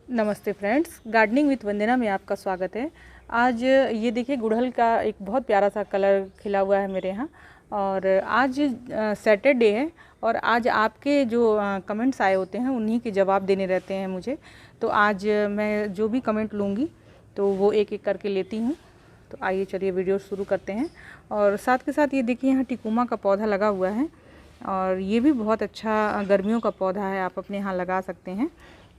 नमस्ते friends, gardening with वंदना में आपका स्वागत है। आज ये देखिए गुड़हल का एक बहुत प्यारा सा कलर खिला हुआ है मेरे यहाँ। और आज सैटरडे है और आज आपके जो कमेंट्स आए होते हैं उन्हीं के जवाब देने रहते हैं मुझे। तो आज मैं जो भी कमेंट लूँगी तो वो एक एक करके लेती हूँ। तो आइए चलिए वीडियो शुरू करते हैं। और साथ के साथ ये देखिए यहाँ टिकोमा का पौधा लगा हुआ है और ये भी बहुत अच्छा गर्मियों का पौधा है, आप अपने यहाँ लगा सकते हैं।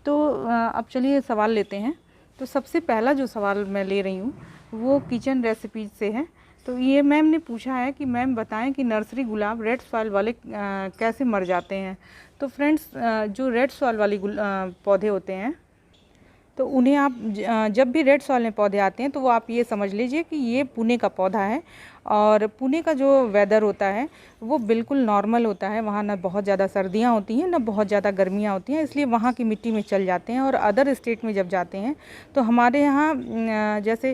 तो अब चलिए सवाल लेते हैं। तो सबसे पहला जो सवाल मैं ले रही हूँ वो किचन रेसिपीज से है। तो ये मैम ने पूछा है कि मैम बताएं कि नर्सरी गुलाब रेड सॉइल वाले कैसे मर जाते हैं। तो फ्रेंड्स, जो रेड सॉइल वाली पौधे होते हैं तो उन्हें आप जब भी रेड सॉइल में पौधे आते हैं तो वो आप ये समझ लीजिए कि ये पुणे का पौधा है। और पुणे का जो वेदर होता है वो बिल्कुल नॉर्मल होता है, वहाँ ना बहुत ज़्यादा सर्दियाँ होती हैं ना बहुत ज़्यादा गर्मियाँ होती हैं, इसलिए वहाँ की मिट्टी में चल जाते हैं। और अदर स्टेट में जब जाते हैं तो हमारे यहाँ जैसे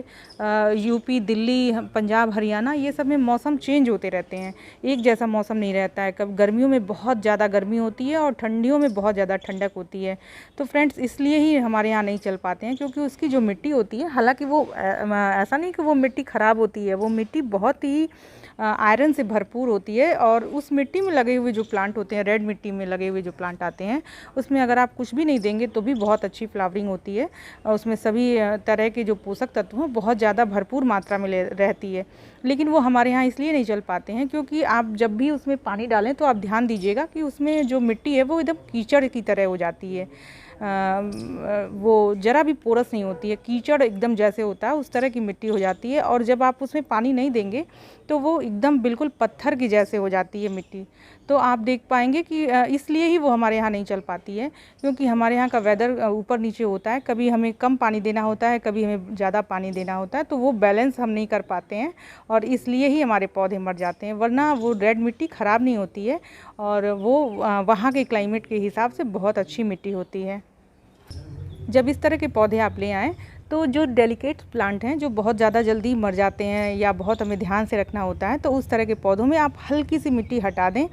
यूपी, दिल्ली, पंजाब, हरियाणा ये सब में मौसम चेंज होते रहते हैं, एक जैसा मौसम नहीं रहता है। कब गर्मियों में बहुत ज़्यादा गर्मी होती है और ठंडियों में बहुत ज़्यादा ठंडक होती है। तो फ्रेंड्स, इसलिए ही हमारे यहाँ नहीं चल पाते हैं, क्योंकि उसकी जो मिट्टी होती है, हालांकि वो ऐसा नहीं कि वो मिट्टी ख़राब होती है, वो मिट्टी बहुत ही आयरन से भरपूर होती है। और उस मिट्टी में लगे हुए जो प्लांट होते हैं, रेड मिट्टी में लगे हुए जो प्लांट आते हैं, उसमें अगर आप कुछ भी नहीं देंगे तो भी बहुत अच्छी फ्लावरिंग होती है और उसमें सभी तरह के जो पोषक तत्व हैं बहुत ज़्यादा भरपूर मात्रा में रहती है। लेकिन वो हमारे यहाँ इसलिए नहीं चल पाते हैं क्योंकि आप जब भी उसमें पानी डालें तो आप ध्यान दीजिएगा कि उसमें जो मिट्टी है वो एकदम कीचड़ की तरह हो जाती है। वो ज़रा भी पोरस नहीं होती है, कीचड़ एकदम जैसे होता है उस तरह की मिट्टी हो जाती है। और जब आप उसमें पानी नहीं देंगे तो वो एकदम बिल्कुल पत्थर की जैसे हो जाती है मिट्टी। तो आप देख पाएंगे कि इसलिए ही वो हमारे यहाँ नहीं चल पाती है, क्योंकि हमारे यहाँ का वेदर ऊपर नीचे होता है, कभी हमें कम पानी देना होता है, कभी हमें ज़्यादा पानी देना होता है, तो वो बैलेंस हम नहीं कर पाते हैं और इसलिए ही हमारे पौधे मर जाते हैं। वरना वो रेड मिट्टी ख़राब नहीं होती है और वो वहाँ के क्लाइमेट के हिसाब से बहुत अच्छी मिट्टी होती है। जब इस तरह के पौधे आप ले आएँ तो जो डेलिकेट प्लांट हैं जो बहुत ज़्यादा जल्दी मर जाते हैं या बहुत हमें ध्यान से रखना होता है, तो उस तरह के पौधों में आप हल्की सी मिट्टी हटा दें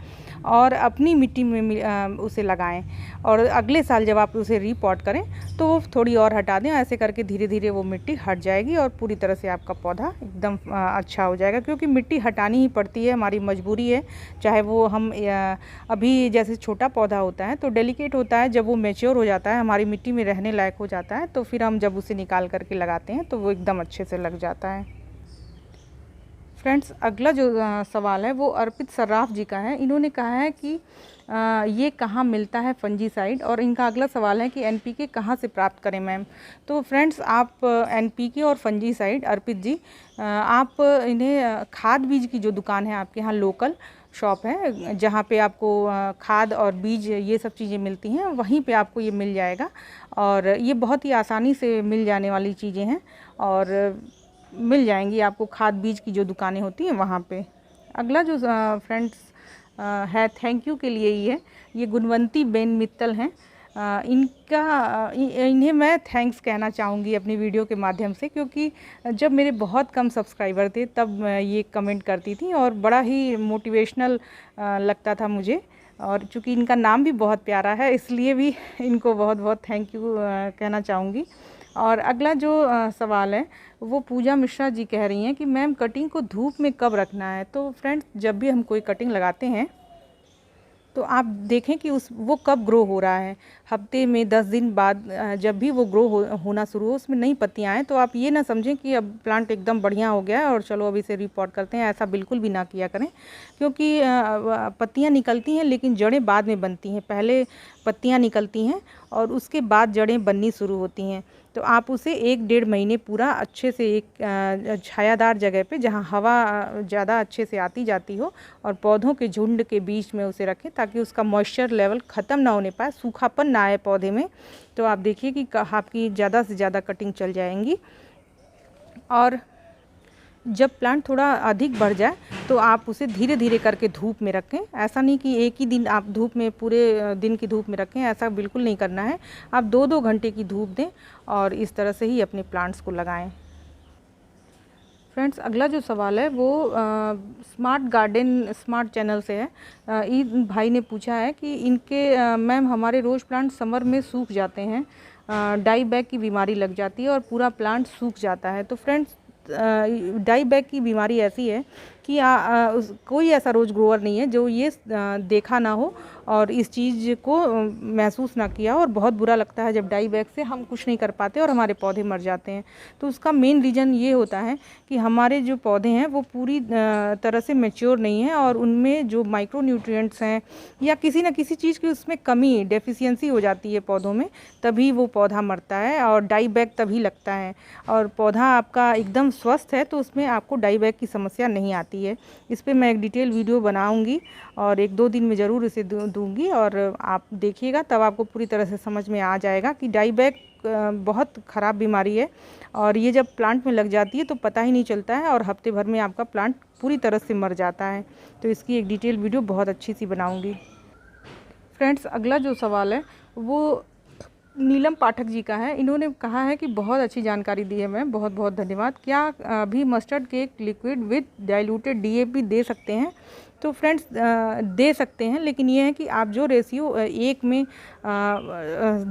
और अपनी मिट्टी में उसे लगाएं। और अगले साल जब आप उसे रीपॉट करें तो वो थोड़ी और हटा दें। ऐसे करके धीरे धीरे वो मिट्टी हट जाएगी और पूरी तरह से आपका पौधा एकदम अच्छा हो जाएगा, क्योंकि मिट्टी हटानी ही पड़ती है, हमारी मजबूरी है। चाहे वो हम अभी जैसे छोटा पौधा होता है तो डेलिकेट होता है, जब वो मैच्योर हो जाता है, हमारी मिट्टी में रहने लायक हो जाता है, तो फिर हम जब उसे निकाल करके लगाते हैं तो वो एकदम अच्छे से लग जाता है। फ्रेंड्स, अगला जो सवाल है वो अर्पित सर्राफ जी का है। इन्होंने कहा है कि ये कहाँ मिलता है फंजीसाइड, और इनका अगला सवाल है कि एनपीके कहाँ से प्राप्त करें मैम। तो फ्रेंड्स, आप एनपीके और फंजीसाइड, अर्पित जी, आप इन्हें खाद बीज की जो दुकान है आपके यहाँ, लोकल शॉप है जहाँ पे आपको खाद और बीज ये सब चीज़ें मिलती हैं, वहीं पे आपको ये मिल जाएगा। और ये बहुत ही आसानी से मिल जाने वाली चीज़ें हैं और मिल जाएंगी आपको खाद बीज की जो दुकानें होती हैं वहाँ पे। अगला जो फ्रेंड्स है थैंक यू के लिए ही है, ये गुणवंती बेन मित्तल हैं। इन्हें मैं थैंक्स कहना चाहूँगी अपनी वीडियो के माध्यम से, क्योंकि जब मेरे बहुत कम सब्सक्राइबर थे तब ये कमेंट करती थी और बड़ा ही मोटिवेशनल लगता था मुझे। और चूँकि इनका नाम भी बहुत प्यारा है इसलिए भी इनको बहुत बहुत थैंक यू कहना चाहूँगी। और अगला जो सवाल है वो पूजा मिश्रा जी कह रही हैं कि मैम कटिंग को धूप में कब रखना है। तो फ्रेंड्स, जब भी हम कोई कटिंग लगाते हैं तो आप देखें कि वो कब ग्रो हो रहा है। हफ्ते में 10 दिन बाद जब भी वो ग्रो होना शुरू हो, उसमें नई पत्तियाँ आएँ, तो आप ये ना समझें कि अब प्लांट एकदम बढ़िया हो गया है और चलो अब इसे रिपॉट करते हैं। ऐसा बिल्कुल भी ना किया करें, क्योंकि पत्तियाँ निकलती हैं लेकिन जड़ें बाद में बनती हैं। पहले पत्तियाँ निकलती हैं और उसके बाद जड़ें बननी शुरू होती हैं। तो आप उसे 1-1.5 महीने पूरा अच्छे से एक छायादार जगह पे, जहाँ हवा ज़्यादा अच्छे से आती जाती हो और पौधों के झुंड के बीच में उसे रखें, ताकि उसका मॉइस्चर लेवल ख़त्म ना होने पाए, सूखापन ना आए पौधे में। तो आप देखिए कि आपकी ज़्यादा से ज़्यादा कटिंग चल जाएंगी। और जब प्लांट थोड़ा अधिक बढ़ जाए तो आप उसे धीरे धीरे करके धूप में रखें। ऐसा नहीं कि एक ही दिन आप धूप में, पूरे दिन की धूप में रखें, ऐसा बिल्कुल नहीं करना है। आप 2-2 घंटे की धूप दें और इस तरह से ही अपने प्लांट्स को लगाएं। फ्रेंड्स, अगला जो सवाल है वो स्मार्ट गार्डन स्मार्ट चैनल से है। इन भाई ने पूछा है कि इनके मैम हमारे रोज़ प्लांट समर में सूख जाते हैं, डाई बैक की बीमारी लग जाती है और पूरा प्लांट सूख जाता है। तो फ्रेंड्स, डाई बैक की बीमारी ऐसी है कि कोई ऐसा रोज़ ग्रोअर नहीं है जो ये देखा ना हो और इस चीज़ को महसूस ना किया हो, और बहुत बुरा लगता है जब डाई बैक से हम कुछ नहीं कर पाते और हमारे पौधे मर जाते हैं। तो उसका मेन रीज़न ये होता है कि हमारे जो पौधे हैं वो पूरी तरह से मैच्योर नहीं है और उनमें जो माइक्रो न्यूट्रिएंट्स हैं या किसी न किसी चीज़ की उसमें कमी, डेफिशिएंसी हो जाती है पौधों में, तभी वो पौधा मरता है और डाई बैक तभी लगता है। और पौधा आपका एकदम स्वस्थ है तो उसमें आपको डाई बैक की समस्या नहीं आती है। इस पर मैं एक डिटेल वीडियो बनाऊंगी और 1-2 दिन में ज़रूर इसे दूंगी और आप देखिएगा, तब आपको पूरी तरह से समझ में आ जाएगा कि डाई बैक बहुत ख़राब बीमारी है और ये जब प्लांट में लग जाती है तो पता ही नहीं चलता है और हफ्ते भर में आपका प्लांट पूरी तरह से मर जाता है। तो इसकी एक डिटेल वीडियो बहुत अच्छी सी बनाऊंगी। फ्रेंड्स, अगला जो सवाल है वो नीलम पाठक जी का है। इन्होंने कहा है कि बहुत अच्छी जानकारी दी है मैम, बहुत बहुत धन्यवाद। क्या अभी mustard cake liquid with diluted DAP दे सकते हैं? तो फ्रेंड्स, दे सकते हैं, लेकिन ये है कि आप जो रेशियो 1 में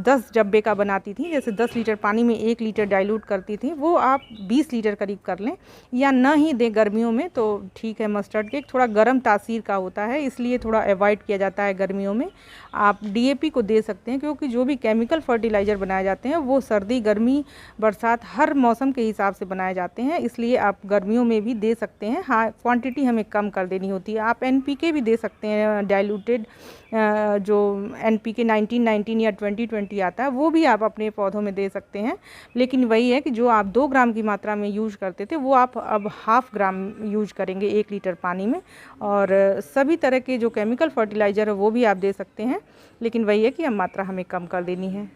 10 डब्बे का बनाती थी, जैसे 10 लीटर पानी में 1 लीटर डाइल्यूट करती थी, वो आप 20 लीटर करीब कर लें या ना ही दें गर्मियों में तो ठीक है। मस्टर्ड केक थोड़ा गर्म तासीर का होता है, इसलिए थोड़ा अवॉइड किया जाता है गर्मियों में। आप DAP को दे सकते हैं, क्योंकि जो भी केमिकल फर्टिलाइज़र बनाए जाते हैं वो सर्दी, गर्मी, बरसात हर मौसम के हिसाब से बनाए जाते हैं, इसलिए आप गर्मियों में भी दे सकते हैं। हाँ, क्वांटिटी हमें कम कर देनी होती है। आप NPK भी दे सकते हैं, डाइल्यूटेड जो NPK 1919 या 2020 आता है, वो भी आप अपने पौधों में दे सकते हैं। लेकिन वही है कि जो आप 2 ग्राम की मात्रा में यूज करते थे वो आप अब 1/2 ग्राम यूज करेंगे 1 लीटर पानी में। और सभी तरह के जो केमिकल फर्टिलाइज़र है वो भी आप दे सकते हैं, लेकिन वही है कि अब मात्रा हमें कम कर देनी है।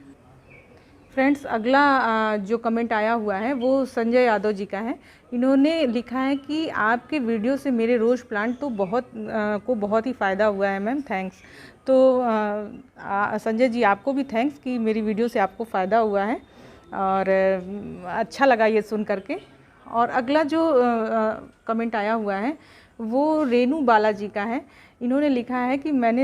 फ्रेंड्स, अगला जो कमेंट आया हुआ है वो संजय यादव जी का है। इन्होंने लिखा है कि आपके वीडियो से मेरे रोज़ प्लांट तो बहुत ही फ़ायदा हुआ है मैम, थैंक्स। तो संजय जी, आपको भी थैंक्स कि मेरी वीडियो से आपको फ़ायदा हुआ है और अच्छा लगा ये सुन करके। और अगला जो कमेंट आया हुआ है वो रेनू बालाजी का है। इन्होंने लिखा है कि मैंने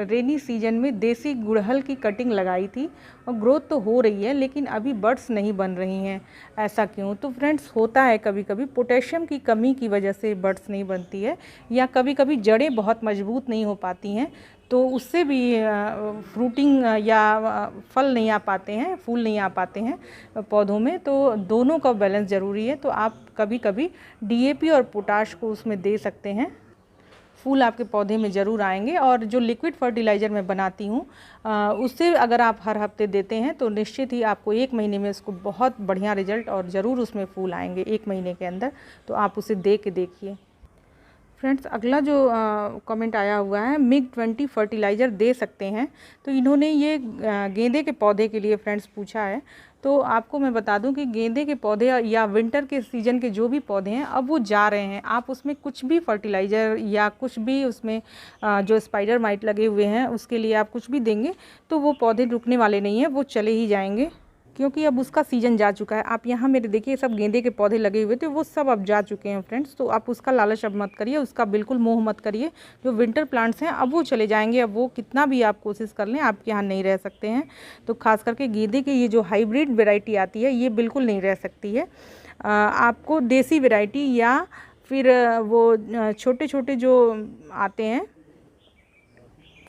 रेनी सीजन में देसी गुड़हल की कटिंग लगाई थी और ग्रोथ तो हो रही है, लेकिन अभी बड्स नहीं बन रही हैं, ऐसा क्यों? तो फ्रेंड्स, होता है कभी कभी पोटेशियम की कमी की वजह से बड्स नहीं बनती है, या कभी कभी जड़ें बहुत मजबूत नहीं हो पाती हैं, तो उससे भी फ्रूटिंग या फल नहीं आ पाते हैं, फूल नहीं आ पाते हैं पौधों में। तो दोनों का बैलेंस ज़रूरी है। तो आप कभी कभी DAP और पोटाश को उसमें दे सकते हैं, फूल आपके पौधे में ज़रूर आएंगे। और जो लिक्विड फर्टिलाइज़र मैं बनाती हूँ उससे अगर आप हर हफ्ते देते हैं तो निश्चित ही आपको 1 महीने में इसको बहुत बढ़िया रिजल्ट और ज़रूर उसमें फूल आएंगे 1 महीने के अंदर। तो आप उसे दे के देखिए। फ्रेंड्स, अगला जो कमेंट आया हुआ है, MIG-20 फर्टिलाइज़र दे सकते हैं? तो इन्होंने ये गेंदे के पौधे के लिए फ्रेंड्स पूछा है। तो आपको मैं बता दूं कि गेंदे के पौधे या विंटर के सीज़न के जो भी पौधे हैं अब वो जा रहे हैं, आप उसमें कुछ भी फर्टिलाइज़र या कुछ भी उसमें जो स्पाइडर माइट लगे हुए हैं उसके लिए आप कुछ भी देंगे तो वो पौधे रुकने वाले नहीं हैं, वो चले ही जाएंगे, क्योंकि अब उसका सीज़न जा चुका है। आप यहाँ मेरे देखिए सब गेंदे के पौधे लगे हुए थे, वो सब अब जा चुके हैं फ्रेंड्स। तो आप उसका लालच अब मत करिए, उसका बिल्कुल मोह मत करिए। जो विंटर प्लांट्स हैं अब वो चले जाएंगे, अब वो कितना भी आप कोशिश कर लें आपके यहाँ नहीं रह सकते हैं। तो खास करके गेंदे की ये जो हाइब्रिड वेराइटी आती है ये बिल्कुल नहीं रह सकती है। आपको देसी वेराइटी या फिर वो छोटे छोटे जो आते हैं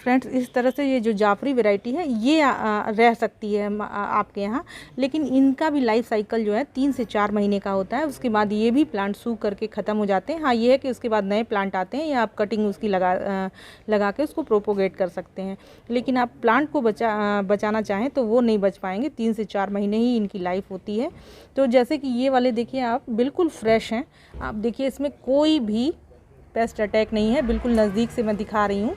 फ्रेंड्स, इस तरह से ये जो जाफरी वैरायटी है ये रह सकती है आपके यहाँ, लेकिन इनका भी लाइफ साइकिल जो है 3 से 4 महीने का होता है। उसके बाद ये भी प्लांट सूख करके ख़त्म हो जाते हैं। हाँ, ये है कि उसके बाद नए प्लांट आते हैं या आप कटिंग उसकी लगा के उसको प्रोपोगेट कर सकते हैं, लेकिन आप प्लांट को बचाना चाहें तो वो नहीं बच पाएंगे। 3 से 4 महीने ही इनकी लाइफ होती है। तो जैसे कि ये वाले देखिए आप बिल्कुल फ्रेश हैं, आप देखिए इसमें कोई भी पेस्ट अटैक नहीं है, बिल्कुल नज़दीक से मैं दिखा रही हूँ।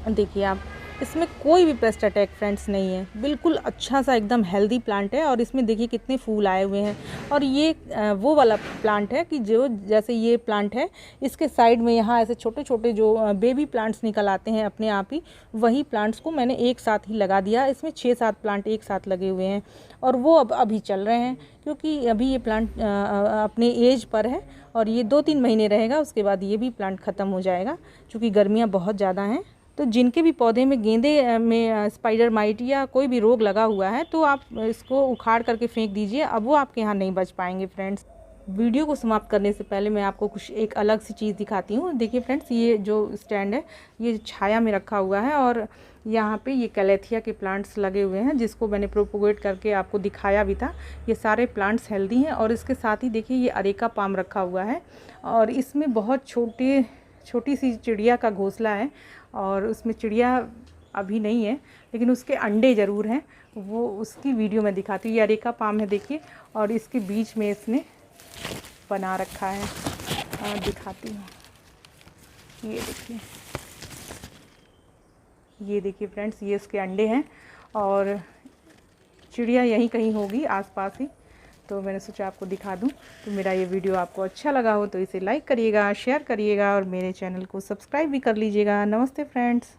देखिए आप, इसमें कोई भी पेस्ट अटैक फ्रेंड्स नहीं है, बिल्कुल अच्छा सा एकदम हेल्दी प्लांट है। और इसमें देखिए कितने फूल आए हुए हैं। और ये वो वाला प्लांट है कि जो जैसे ये प्लांट है इसके साइड में यहाँ ऐसे छोटे छोटे जो बेबी प्लांट्स निकल आते हैं अपने आप ही, वही प्लांट्स को मैंने एक साथ ही लगा दिया। इसमें 6-7 प्लांट एक साथ लगे हुए हैं और वो अब अभी चल रहे हैं, क्योंकि अभी ये प्लांट अपने एज पर है और ये 2-3 महीने रहेगा, उसके बाद ये भी प्लांट ख़त्म हो जाएगा, क्योंकि गर्मियाँ बहुत ज़्यादा हैं। तो जिनके भी पौधे में गेंदे में स्पाइडर माइट या कोई भी रोग लगा हुआ है तो आप इसको उखाड़ करके फेंक दीजिए, अब वो आपके यहाँ नहीं बच पाएंगे फ्रेंड्स। वीडियो को समाप्त करने से पहले मैं आपको कुछ एक अलग सी चीज़ दिखाती हूँ। देखिए फ्रेंड्स, ये जो स्टैंड है ये छाया में रखा हुआ है और यहाँ पे ये कैलेथिया के प्लांट्स लगे हुए हैं जिसको मैंने प्रोपोगेट करके आपको दिखाया भी था। ये सारे प्लांट्स हेल्दी हैं और इसके साथ ही देखिए ये अरेका पाम रखा हुआ है और इसमें बहुत छोटी सी चिड़िया का घोंसला है और उसमें चिड़िया अभी नहीं है लेकिन उसके अंडे ज़रूर हैं, वो उसकी वीडियो मैं दिखाती हूँ। ये अरेका पाम है देखिए और इसके बीच में इसने बना रखा है और दिखाती हूँ। ये देखिए फ्रेंड्स, ये इसके अंडे हैं और चिड़िया यहीं कहीं होगी आसपास ही, तो मैंने सोचा आपको दिखा दूं। तो मेरा ये वीडियो आपको अच्छा लगा हो तो इसे लाइक करिएगा, शेयर करिएगा और मेरे चैनल को सब्सक्राइब भी कर लीजिएगा। नमस्ते फ्रेंड्स।